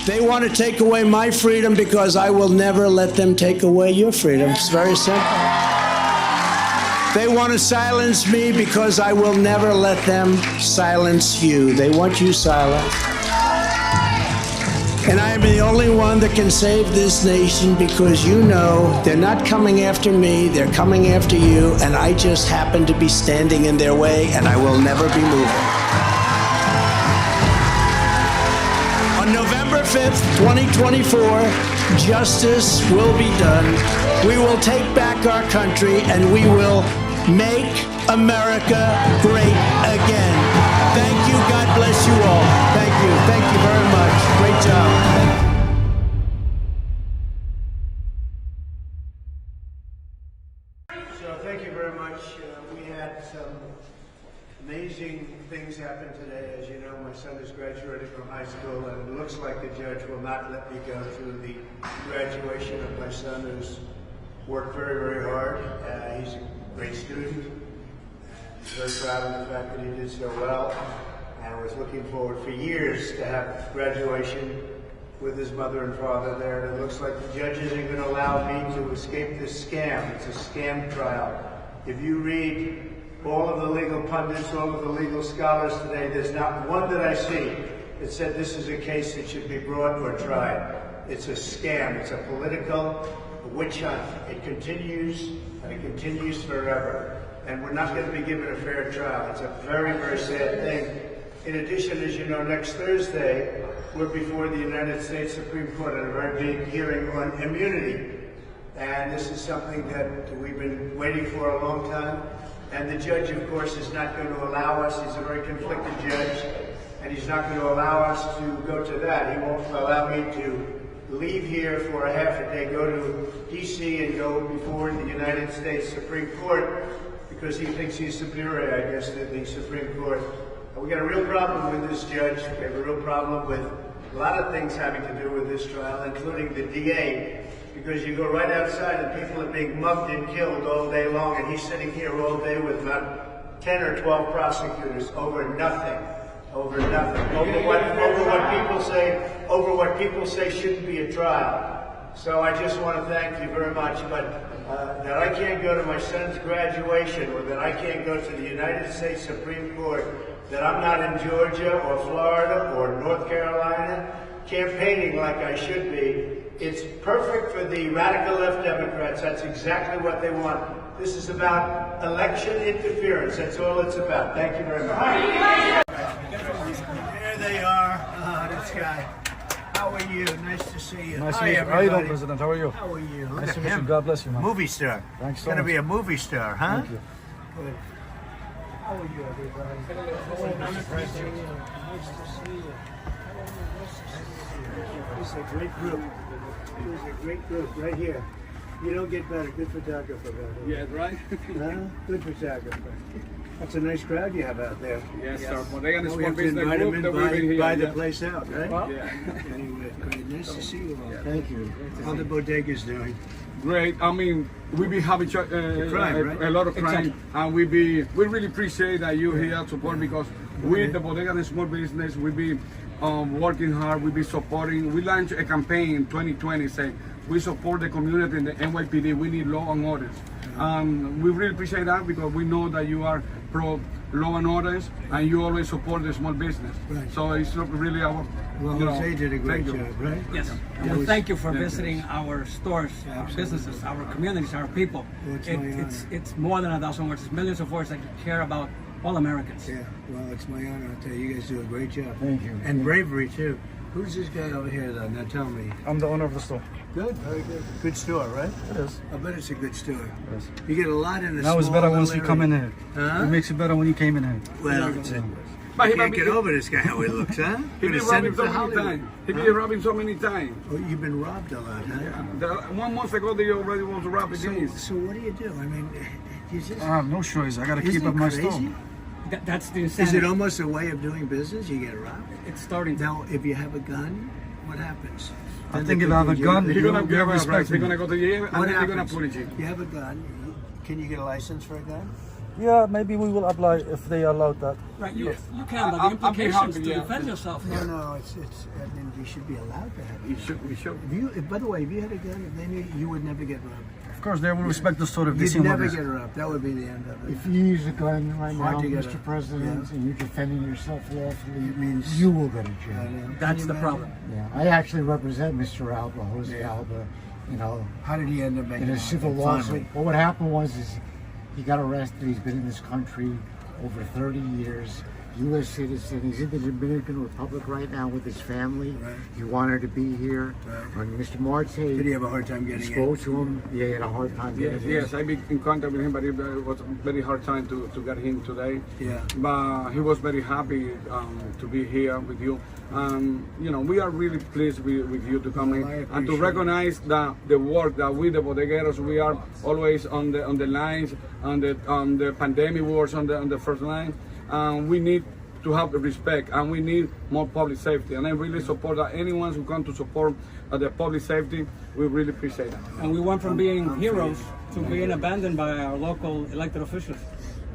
They want to take away my freedom because I will never let them take away your freedom. It's very simple. They want to silence me because I will never let them silence you. They want you silent. And I am the only one that can save this nation because you know they're not coming after me, they're coming after you, and I just happen to be standing in their way, and I will never be moving. On November 5th, 2024, justice will be done. We will take back our country, and we will make America great again. Thank you. God bless you all. Thank you. Thank you very much. Great job. So thank you very much. We had some amazing things happen today. As you know, my son is graduating from high school, and it looks like the judge will not let me go to the graduation of my son, who's worked very, very hard. He's a great student. He's very proud of the fact that he did so well. And I was looking forward for years to have graduation with his mother and father there. And it looks like the judge isn't going to allow me to escape this scam. It's a scam trial. If you read all of the legal pundits, all of the legal scholars today, there's not one that I see that said this is a case that should be brought or tried. It's a scam. It's a political witch hunt. It continues, and it continues forever. And we're not going to be given a fair trial. It's a very, very sad thing. In addition, as you know, next Thursday, we're before the United States Supreme Court on a very big hearing on immunity. And this is something that we've been waiting for a long time. And the judge, of course, is not going to allow us. He's a very conflicted judge. And he's not going to allow us to go to that. He won't allow me to leave here for a half a day, go to D.C. and go before the United States Supreme Court because he thinks he's superior, I guess, to the Supreme Court. We got a real problem with this judge. We have a real problem with a lot of things having to do with this trial, including the DA, because you go right outside and people are being mugged and killed all day long, and he's sitting here all day with about 10 or 12 prosecutors over nothing. Over what people say shouldn't be a trial. So I just want to thank you very much, but that I can't go to my son's graduation, or that I can't go to the United States Supreme Court, that I'm not in Georgia or Florida or North Carolina campaigning like I should be. It's perfect for the radical left Democrats. That's exactly what they want. This is about election interference. That's all it's about. Thank you very much. There they are. This guy. How are you? Nice to see you. Nice to meet you. How are you doing, President? How are you? How are you? Look Nice at to meet him. you. God bless you, man. Movie star. Thanks so Going to much. be a movie star, huh? Thank you. Good. How are you, everybody? Nice to see you. Nice to see you. This is a great group. This is a great group right here. You don't get better. Good photographer, brother. Yeah, right? Huh? Good photographer. That's a nice crowd you have out there. Yes, sir. Bodega Now is we one have to business invite group them that we've been in, here. buy the yeah. place out, right? Yeah. Anyway, great. Nice to see you all. Thank you. How the bodega's doing? Great. I mean, we be having crime, right? a lot of crime, Exactly. and we really appreciate that you here support because we, the Bodega and Small Business, we be working hard. We be supporting. We launched a campaign in 2020 saying we support the community in the NYPD. We need law and orders. We really appreciate that because we know that you are pro law and orders and you always support the small business. Right. So it's really our. Well, Jose did a great job, right? Yes. Yeah. Well, thank you for visiting our stores, our Absolutely. businesses, our communities, our people. Well, it's my honor. It's more than 1,000 words. It's millions of words that care about all Americans. Yeah, well, it's my honor. I'll tell you, you guys do a great job. Thank you. And bravery, too. Who's this guy over here, though? Now tell me. I'm the owner of the store. Good, very good. Good store, right? It is. I bet it's a good store. Yes. You get a lot in the Now it's small better once little you come in area. here. Huh? It makes it better when you came in here. Well, it's a, But I he can't might get be- over this guy, how he looks, huh? He Gonna been send robbing him so to many Hollywood. times. He been robbing so many times. Oh, you've been robbed a lot, huh? 1 month ago, they already want to rob again. So what do you do? I mean, you just... I have no choice. I gotta Isn't keep it up my crazy? store. That's the Is insanity. it almost a way of doing business? You get robbed? It's starting to. Now, if you have a gun, what happens? I Then think they if I have a put you- gun, you- He's gonna you give us respect rights. He's me. gonna go to jail and What then they're gonna happens? put it in jail. You have a gun. Can you get a license for a gun? Yeah, maybe we will apply if they allow that. Right, you can, but the I'll be implications happy, to yeah. defend yourself. No, it's. I mean, you should be allowed to have it. We should. By the way, if you had a gun, if they knew you would never get robbed. Of course, they will respect the story if they You'd see never movies. get robbed. That would be the end of it. If you use a gun right now, Hard to get Mr. a- President, yeah. and you're defending yourself lawfully, It means- you will go to I jail. know. Can That's you the imagine? problem. Yeah, I actually represent Mr. Alba, Jose Yeah. Alba, you know, How did he end up making in a money? civil Finally. lawsuit. Well, what happened was he got arrested. He's been in this country over 30 years. U.S. citizen. He's in the Dominican Republic right now with his family. Right. He wanted to be here. Right. When Mr. Marte Did he have a hard time getting spoke to him, yeah, he had a hard time Yes, getting in. yes, I've been in contact with him, but it was a very hard time to get him today. Yeah. But he was very happy to be here with you. You know, we are really pleased with you to come Well, in I and to appreciate recognize the work that we, the bodegueros, we are always on the lines, on the pandemic wars on the first line. We need to have the respect, and we need more public safety. And I really support that anyone who come to support the public safety, we really appreciate that. And we went from being heroes to being abandoned by our local elected officials.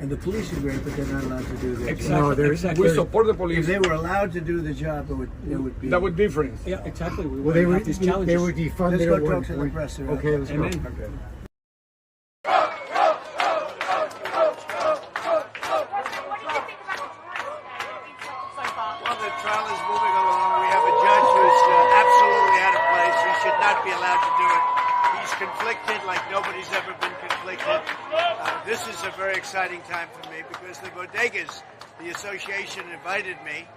And the police are great, but they're not allowed to do their job. Exactly. No, there's- exactly. We support the If police. they were allowed to do the job, it would be. That would be different. Yeah, exactly. We Well, they wouldn't were have these challenges. they were defunded. Let's go at one talk to the point. press. Okay, let's go. Amen. Okay. Well, the trial is moving along. We have a judge who's absolutely out of place. He should not be allowed to do it. He's conflicted like nobody's ever been conflicted. This is a very exciting time for me because the Bodegas, the association, invited me,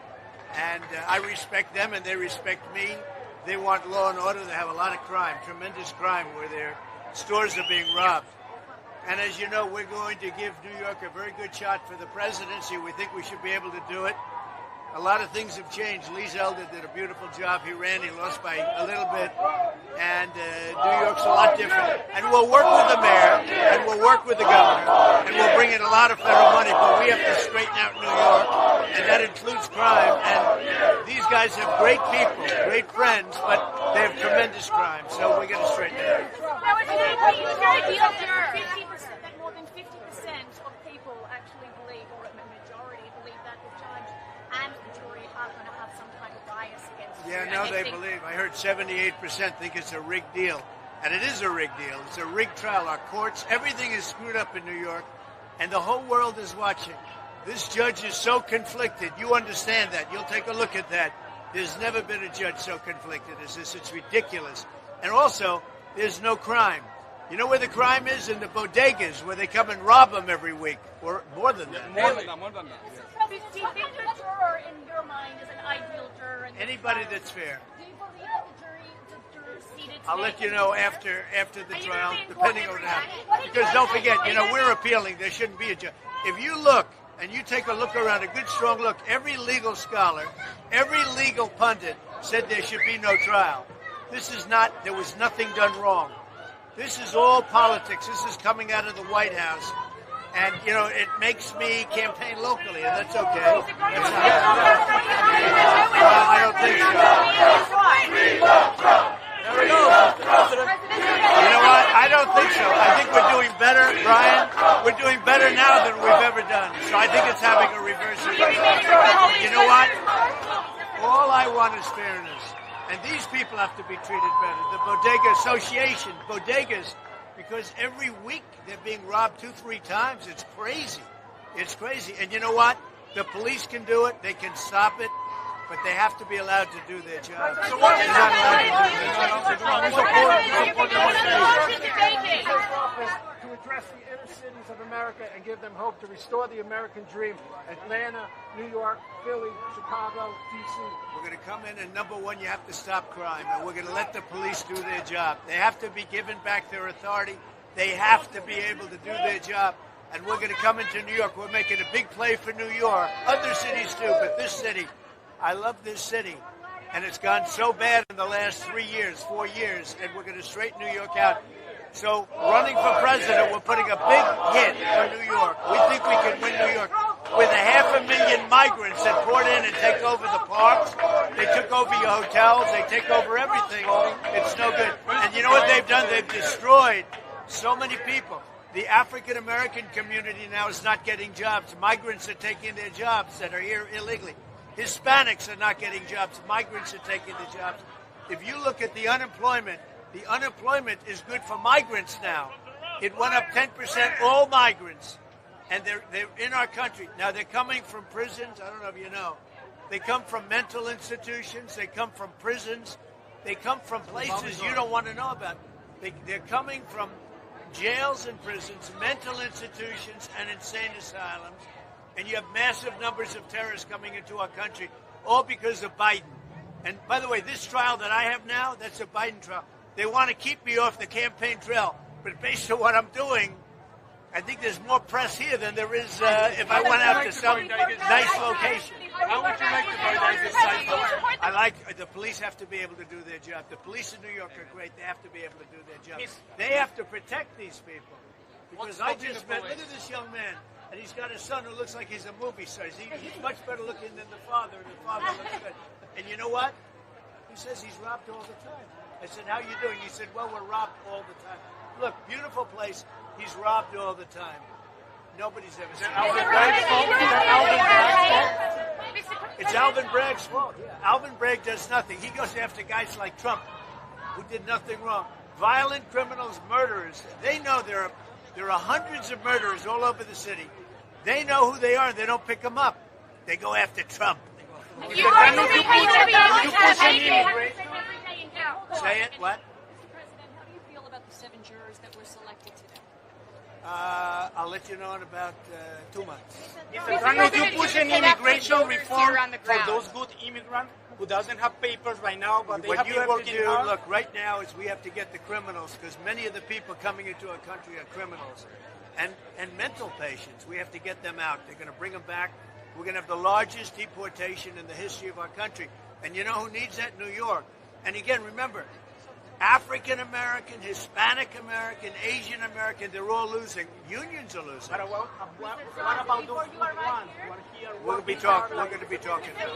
and I respect them and they respect me. They want law and order. They have a lot of crime, tremendous crime, where their stores are being robbed. And as you know, we're going to give New York a very good shot for the presidency. We think we should be able to do it. A lot of things have changed. Lee Zeldin did a beautiful job. He ran, he lost by a little bit. And New York's a lot different. And we'll work with the mayor, and we'll work with the governor, and we'll bring in a lot of federal money, but we have to straighten out New York, and that includes crime. And these guys have great people, great friends, but they have tremendous crime, so we're going to straighten it out. Now, it's very deal that 50%, that more than 50% of people actually believe, or a majority believe, that the judge and the jury are going to have some kind of bias against you. Yeah, And no, they think- believe. I heard 78% think it's a rigged deal. And it is a rigged deal. It's a rigged trial. Our courts, everything is screwed up in New York, and the whole world is watching. This judge is so conflicted. You understand that. You'll take a look at that. There's never been a judge so conflicted as this. It's ridiculous. And also, there's no crime. You know where the crime is? In the bodegas, where they come and rob them every week, or more than that. More than that, more than that. Do you think the juror, in your mind, is an ideal juror? In this Anybody trial? that's fair. Do you believe that the jurors seated I'll today let you can know be fair? after the Are you trial, gonna be depending on informed what every happens. time? What did Because you don't say? forget, What you know, did we're you- appealing. There shouldn't be a judge. If you look, and you take a look around, a good strong look, every legal scholar, every legal pundit said there should be no trial. This is not, there was nothing done wrong. This is all politics. This is coming out of the White House. And, you know, it makes me campaign locally, and that's okay. That's not, well, I don't think so. There we go. You know what? I don't think so. I think we're doing better, Brian. We're doing better now than we've ever done. So I think it's having a reverse effect. You know what? All I want is fairness. And these people have to be treated better. The Bodega Association, bodegas, because every week they're being robbed 2-3 times. It's crazy. It's crazy. And you know what? The police can do it. They can stop it. But they have to be allowed to do their job. So what They're not allowed to do to address the inner cities of America and give them hope to restore the American dream. Atlanta, New York, Philly, Chicago, D.C. We're going to come in, and number one, you have to stop crime, and we're going to let the police do their job. They have to be given back their authority. They have to be able to do their job. And we're going to come into New York. We're making a big play for New York. Other cities too, but this city, I love this city. And it's gone so bad in the last 3 years, 4 years, and we're going to straighten New York out. So running for president, we're putting a big hit for New York. We think we can win New York. With 500,000 migrants that poured in and take over the parks, they took over your hotels, they take over everything. It's no good. And you know what they've done? They've destroyed so many people. The African American community now is not getting jobs. Migrants are taking their jobs that are here illegally. Hispanics are not getting jobs. Migrants are taking the jobs. If you look at the unemployment is good for migrants now. It went up 10%, all migrants. And they're in our country. Now, they're coming from prisons. I don't know if you know. They come from mental institutions. They come from prisons. They come from places you don't want to know about. They're coming from jails and prisons, mental institutions, and insane asylums. And you have massive numbers of terrorists coming into our country, all because of Biden. And by the way, this trial that I have now, that's a Biden trial. They want to keep me off the campaign trail. But based on what I'm doing, I think there's more press here than there is if I went out to some nice location. How would you like to Boydizes side? I like the police have to be able to do their job. The police in New York are great. They have to be able to do their job. They have to protect these people. Because I just met, look at this young man, and he's got a son who looks like he's a movie star. He's much better looking than the father, and the father looks good. And you know what? He says he's robbed all the time. I said, how you doing? He said, well, we're robbed all the time. Look, beautiful place. He's robbed all the time. Nobody's ever seen it. It's Alvin Bragg's fault. Yeah. Alvin Bragg does nothing. He goes after guys like Trump, who did nothing wrong. Violent criminals, murderers. They know there are hundreds of murderers all over the city. They know who they are, and they don't pick them up. They go after Trump. You are going to be Say it, what? Mr. President, how do you feel about the 7 jurors that were selected today? I'll let you know in about 2 months. Mr. Trump, would you push an immigration reform for those good immigrants who doesn't have papers right now, but they What have you been have to working do, hard? look, right now is we have to get the criminals, because many of the people coming into our country are criminals. And mental patients, we have to get them out. They're going to bring them back. We're going to have the largest deportation in the history of our country. And you know who needs that? New York. And again, remember, African American, Hispanic American, Asian American, they're all losing. Unions are losing. What about those good ones who are here We're going to be talking to them.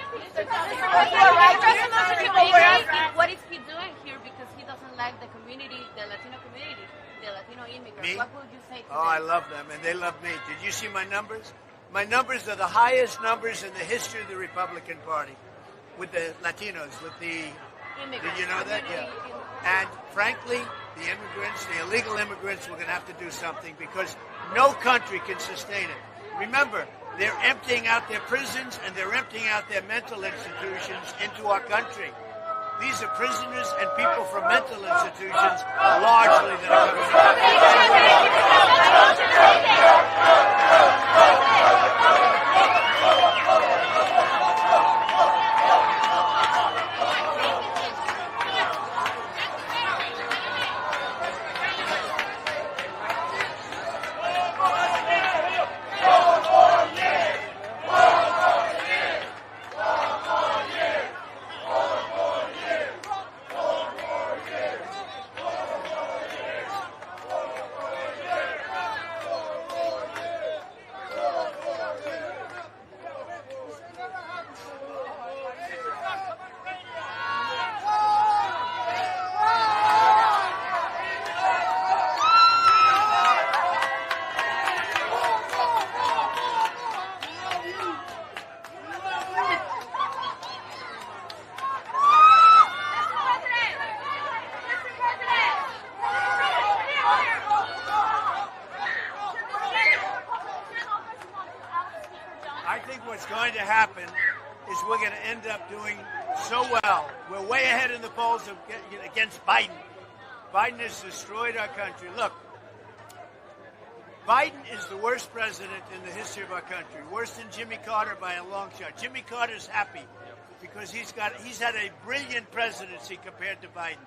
What is he doing here because he doesn't like the community, the Latino community, the Latino immigrants? Me? What would you say to Oh, I them? love them, and they love me. Did you see my numbers? My numbers are the highest numbers in the history of the Republican Party with the Latinos, with the... Did you know that? Yeah. And frankly, the immigrants, the illegal immigrants, we're going to have to do something because no country can sustain it. Remember, they're emptying out their prisons and they're emptying out their mental institutions into our country. These are prisoners and people from mental institutions largely that are I think what's going to happen is we're going to end up doing so well. We're way ahead in the polls against Biden. Biden has destroyed our country. Look, Biden is the worst president in the history of our country, worse than Jimmy Carter by a long shot. Jimmy Carter's happy because he's had a brilliant presidency compared to Biden.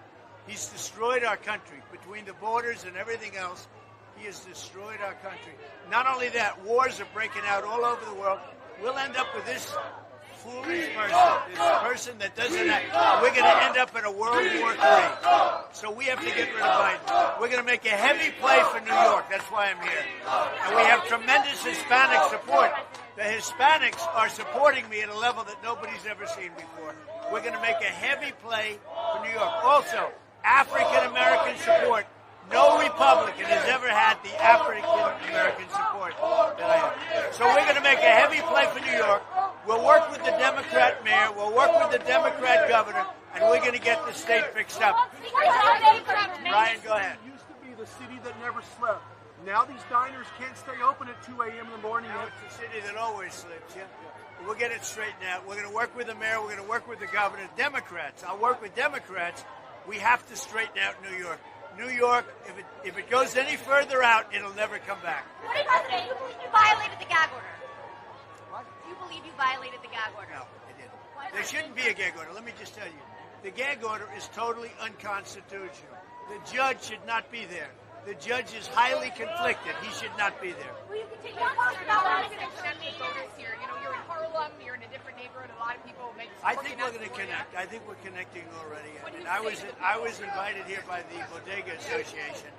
He's destroyed our country between the borders and everything else. He has destroyed our country. Not only that, wars are breaking out all over the world. We'll end up with this foolish person, this person that doesn't act. We're going to end up in a World War III. So we have to get rid of Biden. We're going to make a heavy play for New York. That's why I'm here. And we have tremendous Hispanic support. The Hispanics are supporting me at a level that nobody's ever seen before. We're going to make a heavy play for New York. Also, African American support. No Republican has ever had the African American support that I have. So we're going to make a heavy play for New York. We'll work with the Democrat mayor. We'll work with the Democrat governor, and we're going to get the state fixed up. Ryan, go ahead. It used to be the city that never slept. Now these diners can't stay open at 2 a.m. in the morning. It's a city that always sleeps, yeah? We'll get it straightened out. We're going to work with the mayor. We're going to work with the governor. Democrats, I'll work with Democrats. We have to straighten out New York. New York, if it goes any further out, it'll never come back. What do you believe you violated the gag order? What? Do you believe you violated the gag order? No, I didn't. There shouldn't be a gag order. Let me just tell you. The gag order is totally unconstitutional. The judge should not be there. The judge is highly conflicted. He should not be there. Will you continue to talk about voters here? You know, you're in Harlem, you're in a different neighborhood, a lot of people make I think we're going to connect. I think we're connecting already. I was invited here by the Bodega Association,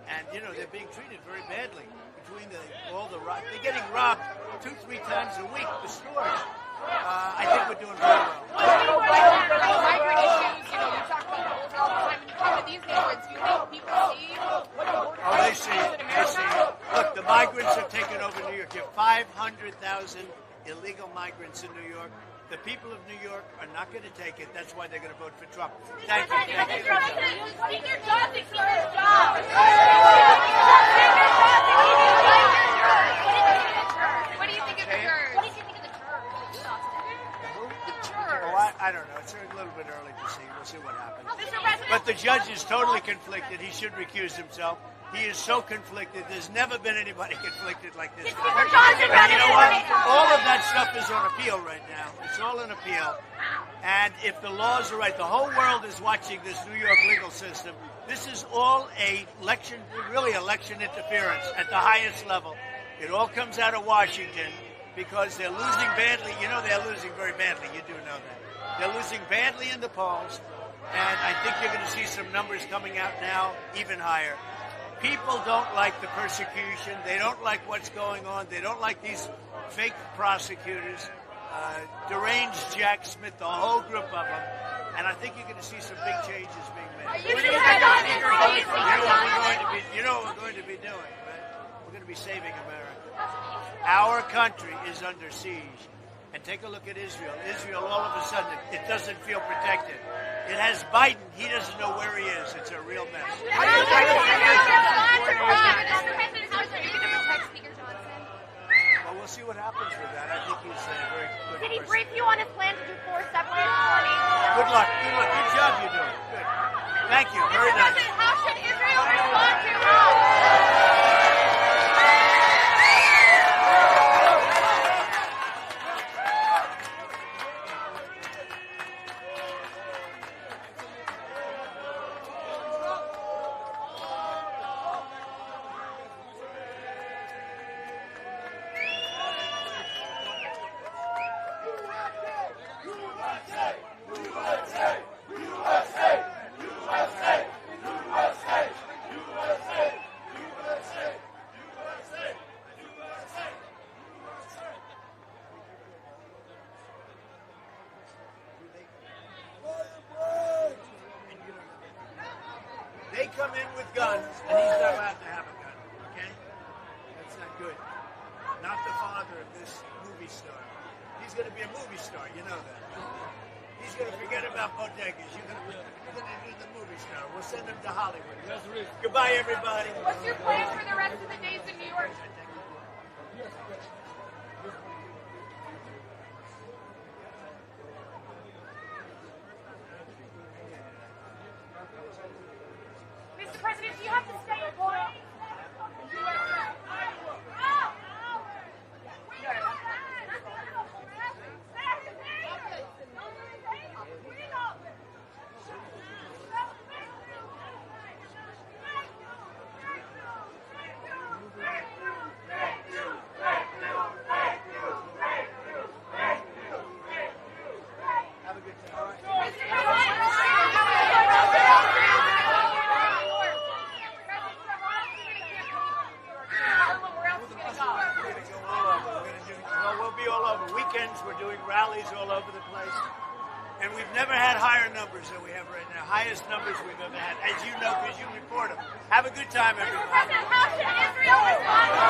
and you know they're being treated very badly between all the rob. They're getting robbed 2-3 times a week. The stores. I think we're doing very well. Migrant issues, you know, you talk about all the time. When you come to these neighborhoods, do you think people see what the border Oh, they see it. They see it. Look, the migrants have taken over New York. You have 500,000 illegal migrants in New York. The people of New York are not going to take it. That's why they're going to vote for Trump. Thank you. Thank you. Keep your job, keep your job. What do you think of the jurors? What do you think of the jurors? The jurors. Oh, I don't know. It's a little bit early to see. We'll see what happens. But the judge is totally conflicted. He should recuse himself. He is so conflicted. There's never been anybody conflicted like this. And you know what? All of that stuff is on appeal right now. It's all on appeal. And if the laws are right, the whole world is watching this New York legal system. This is all election interference at the highest level. It all comes out of Washington because they're losing badly. You know they're losing very badly. You do know that. They're losing badly in the polls. And I think you're going to see some numbers coming out now even higher. People don't like the persecution. They don't like what's going on. They don't like these fake prosecutors, deranged Jack Smith, the whole group of them. And I think you're going to see some big changes being made. You know what we're going to be doing, right? We're going to be saving America. Our country is under siege. And take a look at Israel. Israel, all of a sudden, it doesn't feel protected. It has Biden. He doesn't know where he is. It's a real mess. How are you going to protect Speaker Johnson? Well, we'll see what happens with that. I think he's a very good Did he person. brief you on his plan to do 4 separate warnings? Good luck. Good luck. Good job you're doing. Good. Thank you. Very nice. How should Israel respond to Iran? They come in with guns, and he's not allowed to have a gun, okay? That's not good. Not the father of this movie star. He's going to be a movie star, you know that. He's going to forget about bodegas. You're going to do the movie star. We'll send him to Hollywood. Goodbye, everybody. What's your plan for the rest of the days in New York? Mr. President, do you have to stay in Florida? And we've never had higher numbers than we have right now. Highest numbers we've ever had, as you know, because you report them. Have a good time, everyone. President, how should Israel respond to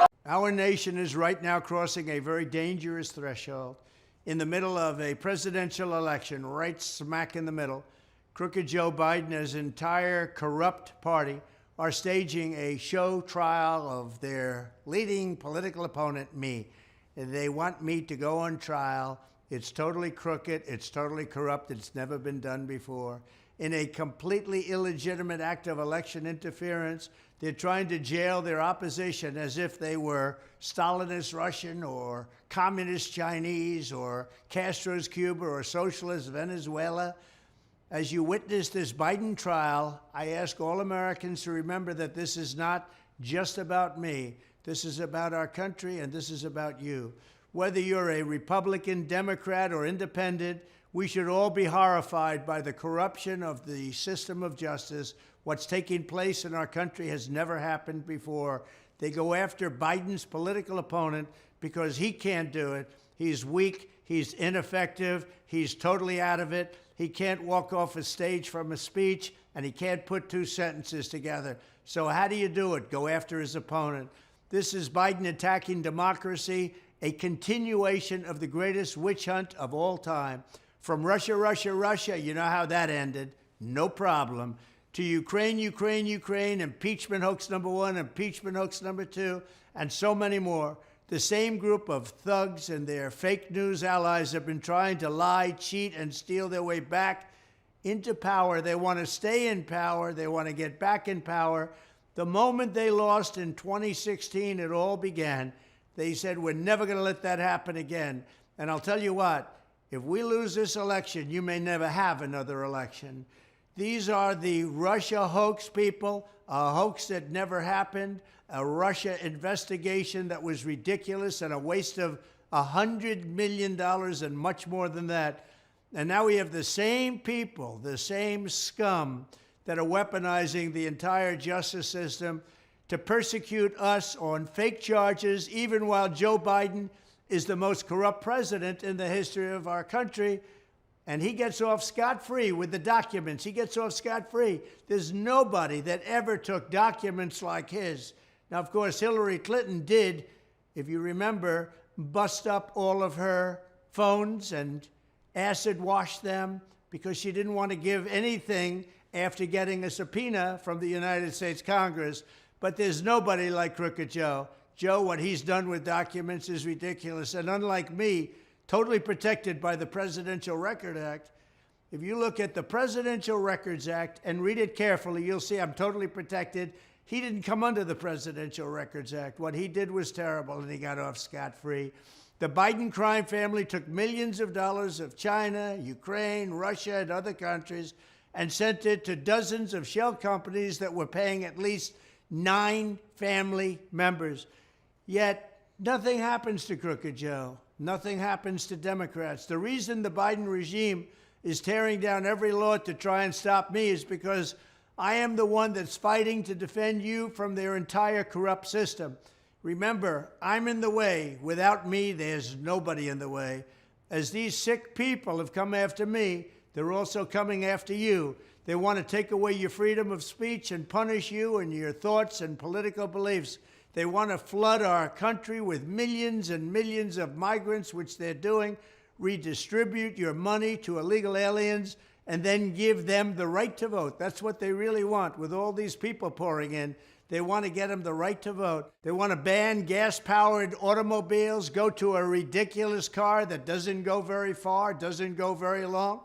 Iran? Our nation is right now crossing a very dangerous threshold in the middle of a presidential election, right smack in the middle. Crooked Joe Biden and his entire corrupt party are staging a show trial of their leading political opponent, me. They want me to go on trial. It's totally crooked. It's totally corrupt. It's never been done before. In a completely illegitimate act of election interference, they're trying to jail their opposition as if they were Stalinist Russian or communist Chinese or Castro's Cuba or socialist Venezuela. As you witness this Biden trial, I ask all Americans to remember that this is not just about me. This is about our country, and this is about you. Whether you're a Republican, Democrat, or independent, we should all be horrified by the corruption of the system of justice. What's taking place in our country has never happened before. They go after Biden's political opponent because he can't do it. He's weak. He's ineffective. He's totally out of it. He can't walk off a stage from a speech, and he can't put two sentences together. So how do you do it? Go after his opponent. This is Biden attacking democracy, a continuation of the greatest witch hunt of all time. From Russia, Russia, Russia, you know how that ended. No problem. To Ukraine, Ukraine, Ukraine, impeachment hoax number 1, impeachment hoax number 2, and so many more. The same group of thugs and their fake news allies have been trying to lie, cheat, and steal their way back into power. They want to stay in power. They want to get back in power. The moment they lost in 2016, it all began. They said, we're never going to let that happen again. And I'll tell you what, if we lose this election, you may never have another election. These are the Russia hoax people, a hoax that never happened, a Russia investigation that was ridiculous and a waste of $100 million and much more than that. And now we have the same people, the same scum that are weaponizing the entire justice system to persecute us on fake charges, even while Joe Biden is the most corrupt president in the history of our country. And he gets off scot-free with the documents. He gets off scot-free. There's nobody that ever took documents like his. Now, of course, Hillary Clinton did, if you remember, bust up all of her phones and acid wash them because she didn't want to give anything after getting a subpoena from the United States Congress. But there's nobody like Crooked Joe. Joe, what he's done with documents is ridiculous. And unlike me, totally protected by the Presidential Record Act. If you look at the Presidential Records Act and read it carefully, you'll see I'm totally protected. He didn't come under the Presidential Records Act. What he did was terrible, and he got off scot-free. The Biden crime family took millions of dollars of China, Ukraine, Russia, and other countries and sent it to dozens of shell companies that were paying at least 9 family members. Yet nothing happens to Crooked Joe. Nothing happens to Democrats. The reason the Biden regime is tearing down every law to try and stop me is because I am the one that's fighting to defend you from their entire corrupt system. Remember, I'm in the way. Without me, there's nobody in the way. As these sick people have come after me, they're also coming after you. They want to take away your freedom of speech and punish you and your thoughts and political beliefs. They want to flood our country with millions and millions of migrants, which they're doing, redistribute your money to illegal aliens, and then give them the right to vote. That's what they really want. With all these people pouring in, they want to get them the right to vote. They want to ban gas-powered automobiles, go to a ridiculous car that doesn't go very far, doesn't go very long,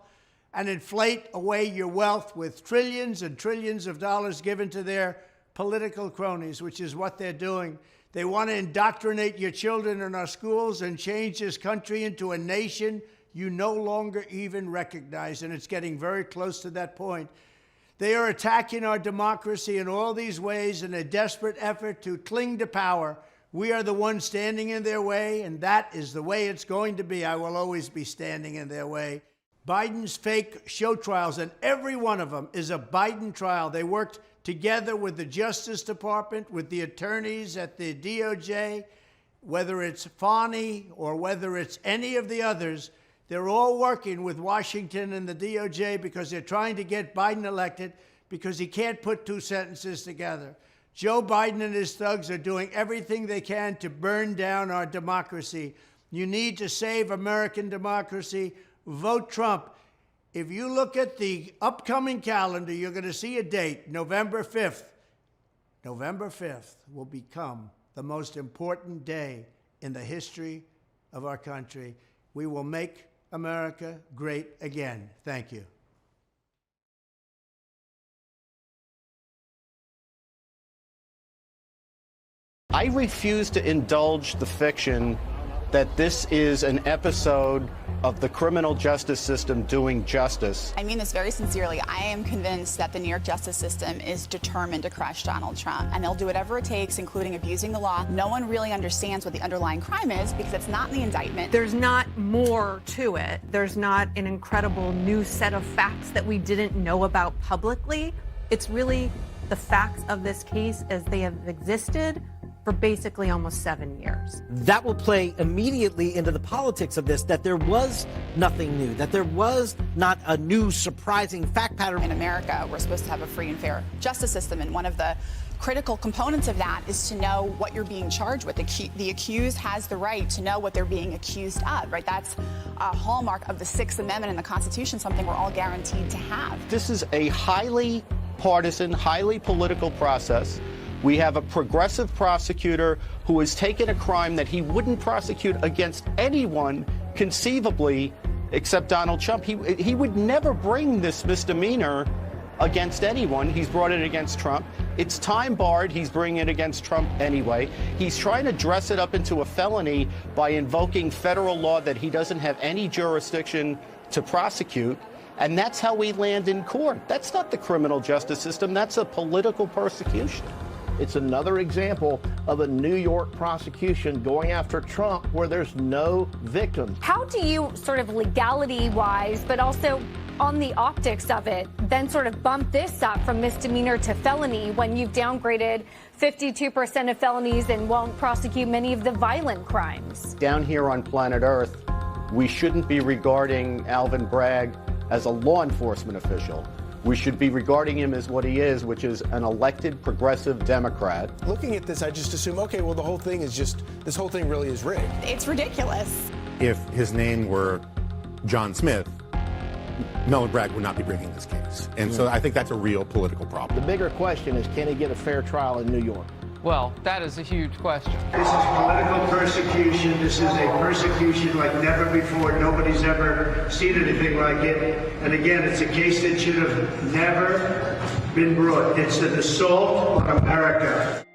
and inflate away your wealth with trillions and trillions of dollars given to their political cronies, which is what they're doing. They want to indoctrinate your children in our schools and change this country into a nation you no longer even recognize, and it's getting very close to that point. They are attacking our democracy in all these ways in a desperate effort to cling to power. We are the ones standing in their way, and that is the way it's going to be. I will always be standing in their way. Biden's fake show trials, and every one of them is a Biden trial. They worked together with the Justice Department, with the attorneys at the DOJ, whether it's Fani or whether it's any of the others, they're all working with Washington and the DOJ because they're trying to get Biden elected because he can't put two sentences together. Joe Biden and his thugs are doing everything they can to burn down our democracy. You need to save American democracy. Vote Trump. If you look at the upcoming calendar, you're going to see a date, November 5th. November 5th will become the most important day in the history of our country. We will make America great again. Thank you. I refuse to indulge the fiction that this is an episode of the criminal justice system doing justice. I mean this very sincerely. I am convinced that the New York justice system is determined to crush Donald Trump, and they'll do whatever it takes, including abusing the law. No one really understands what the underlying crime is because it's not in the indictment. There's not more to it. There's not an incredible new set of facts that we didn't know about publicly. It's really the facts of this case as they have existed for basically almost 7 years. That will play immediately into the politics of this, that there was nothing new, that there was not a new surprising fact pattern. In America, we're supposed to have a free and fair justice system, and one of the critical components of that is to know what you're being charged with. The accused has the right to know what they're being accused of, right? That's a hallmark of the Sixth Amendment in the Constitution, something we're all guaranteed to have. This is a highly partisan, highly political process. We have a progressive prosecutor who has taken a crime that he wouldn't prosecute against anyone conceivably except Donald Trump. He would never bring this misdemeanor against anyone. He's brought it against Trump. It's time barred. He's bringing it against Trump anyway. He's trying to dress it up into a felony by invoking federal law that he doesn't have any jurisdiction to prosecute. And that's how we land in court. That's not the criminal justice system. That's a political persecution. It's another example of a New York prosecution going after Trump where there's no victims. How do you sort of legality-wise, but also on the optics of it, then sort of bump this up from misdemeanor to felony when you've downgraded 52% of felonies and won't prosecute many of the violent crimes? Down here on planet Earth, we shouldn't be regarding Alvin Bragg as a law enforcement official. We should be regarding him as what he is, which is an elected progressive Democrat. Looking at this, I just assume, okay, well, this whole thing really is rigged. It's ridiculous. If his name were John Smith, Melvin Bragg would not be bringing this case. And so I think that's a real political problem. The bigger question is, can he get a fair trial in New York? Well, that is a huge question. This is political persecution. This is a persecution like never before. Nobody's ever seen anything like it. And again, it's a case that should have never been brought. It's an assault on America.